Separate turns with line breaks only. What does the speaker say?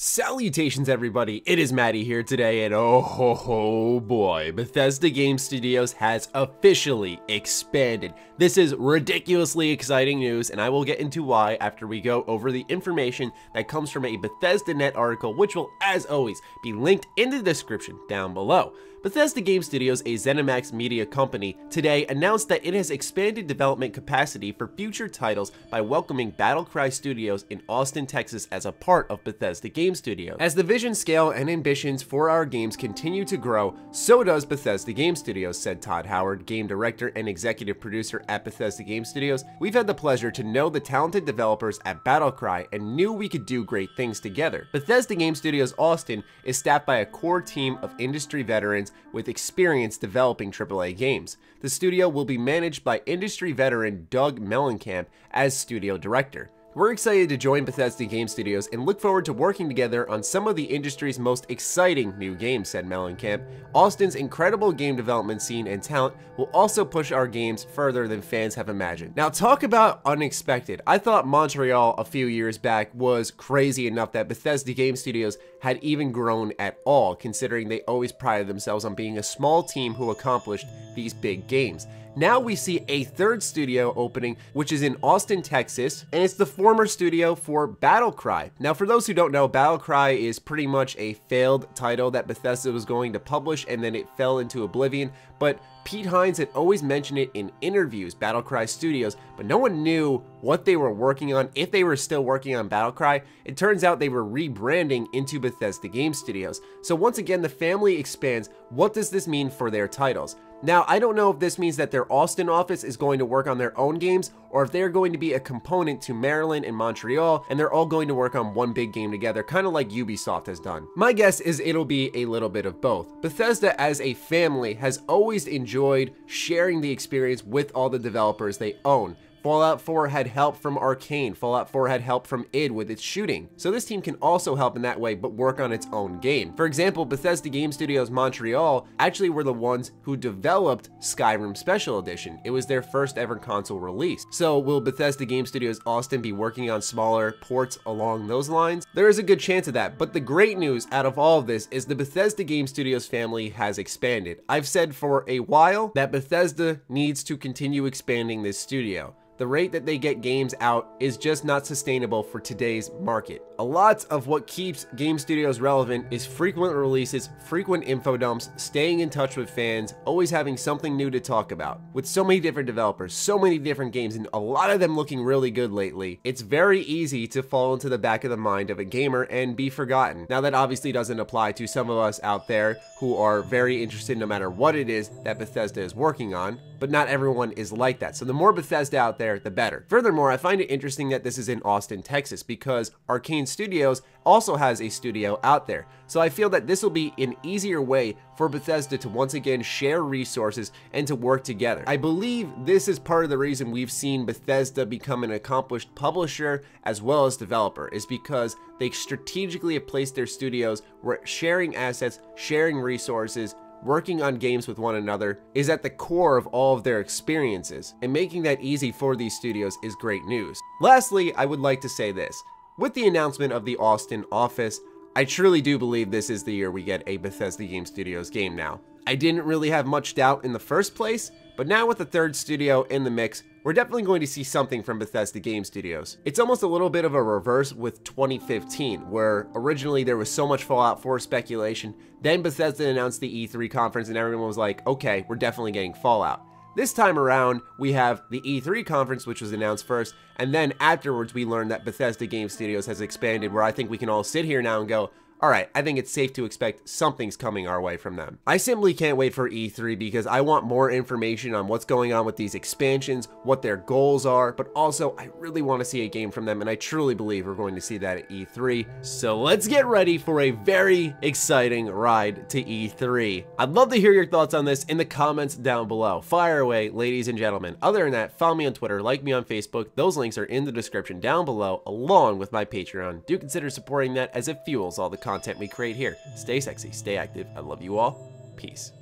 Salutations everybody, it is Matty here today, and oh boy, Bethesda Game Studios has officially expanded. This is ridiculously exciting news, and I will get into why after we go over the information that comes from a Bethesda Net article, which will, as always, be linked in the description down below. Bethesda Game Studios, a ZeniMax media company, today announced that it has expanded development capacity for future titles by welcoming Battlecry Studios in Austin, Texas as a part of Bethesda Game Studios. As the vision, scale, and ambitions for our games continue to grow, so does Bethesda Game Studios, said Todd Howard, game director and executive producer at Bethesda Game Studios. We've had the pleasure to know the talented developers at Battlecry and knew we could do great things together. Bethesda Game Studios Austin is staffed by a core team of industry veterans with experience developing AAA games. The studio will be managed by industry veteran Doug Mellencamp as studio director. We're excited to join Bethesda Game Studios and look forward to working together on some of the industry's most exciting new games, said Mellencamp. Austin's incredible game development scene and talent will also push our games further than fans have imagined. Now, talk about unexpected. I thought Montreal a few years back was crazy enough that Bethesda Game Studios had even grown at all, considering they always prided themselves on being a small team who accomplished these big games. Now we see a third studio opening, which is in Austin, Texas, and it's the former studio for Battlecry. Now, for those who don't know, Battlecry is pretty much a failed title that Bethesda was going to publish, and then it fell into oblivion, but Pete Hines had always mentioned it in interviews, Battlecry Studios, but no one knew what they were working on, if they were still working on Battlecry. It turns out they were rebranding into Bethesda Game Studios. So once again, the family expands. What does this mean for their titles? Now, I don't know if this means that their Austin office is going to work on their own games, or if they're going to be a component to Maryland and Montreal, and they're all going to work on one big game together, kind of like Ubisoft has done. My guess is it'll be a little bit of both. Bethesda as a family has always enjoyed sharing the experience with all the developers they own. Fallout 4 had help from Arcane, Fallout 4 had help from id with its shooting, so this team can also help in that way but work on its own game. For example, Bethesda Game Studios Montreal actually were the ones who developed Skyrim Special Edition. It was their first ever console release. So will Bethesda Game Studios Austin be working on smaller ports along those lines? There is a good chance of that, but the great news out of all of this is the Bethesda Game Studios family has expanded. I've said for a while that Bethesda needs to continue expanding this studio. The rate that they get games out is just not sustainable for today's market. A lot of what keeps game studios relevant is frequent releases, frequent info dumps, staying in touch with fans, always having something new to talk about. With so many different developers, so many different games, and a lot of them looking really good lately, it's very easy to fall into the back of the mind of a gamer and be forgotten. Now, that obviously doesn't apply to some of us out there who are very interested no matter what it is that Bethesda is working on, but not everyone is like that. So the more Bethesda out there, the better. Furthermore, I find it interesting that this is in Austin, Texas, because Arcane Studios also has a studio out there. So I feel that this will be an easier way for Bethesda to once again share resources and to work together. I believe this is part of the reason we've seen Bethesda become an accomplished publisher as well as developer, is because they strategically have placed their studios where sharing assets, sharing resources, working on games with one another is at the core of all of their experiences, and making that easy for these studios is great news. Lastly, I would like to say this. With the announcement of the Austin office, I truly do believe this is the year we get a Bethesda Game Studios game now. I didn't really have much doubt in the first place, but now with the third studio in the mix, we're definitely going to see something from Bethesda Game Studios. It's almost a little bit of a reverse with 2015, where originally there was so much Fallout 4 speculation, then Bethesda announced the E3 conference and everyone was like, okay, we're definitely getting Fallout. This time around, we have the E3 conference, which was announced first, and then afterwards we learned that Bethesda Game Studios has expanded, where I think we can all sit here now and go, all right, I think it's safe to expect something's coming our way from them. I simply can't wait for E3 because I want more information on what's going on with these expansions, what their goals are, but also I really want to see a game from them, and I truly believe we're going to see that at E3. So let's get ready for a very exciting ride to E3. I'd love to hear your thoughts on this in the comments down below. Fire away, ladies and gentlemen. Other than that, follow me on Twitter, like me on Facebook. Those links are in the description down below, along with my Patreon. Do consider supporting that as it fuels all the content we create here. Stay sexy, stay active. I love you all. Peace.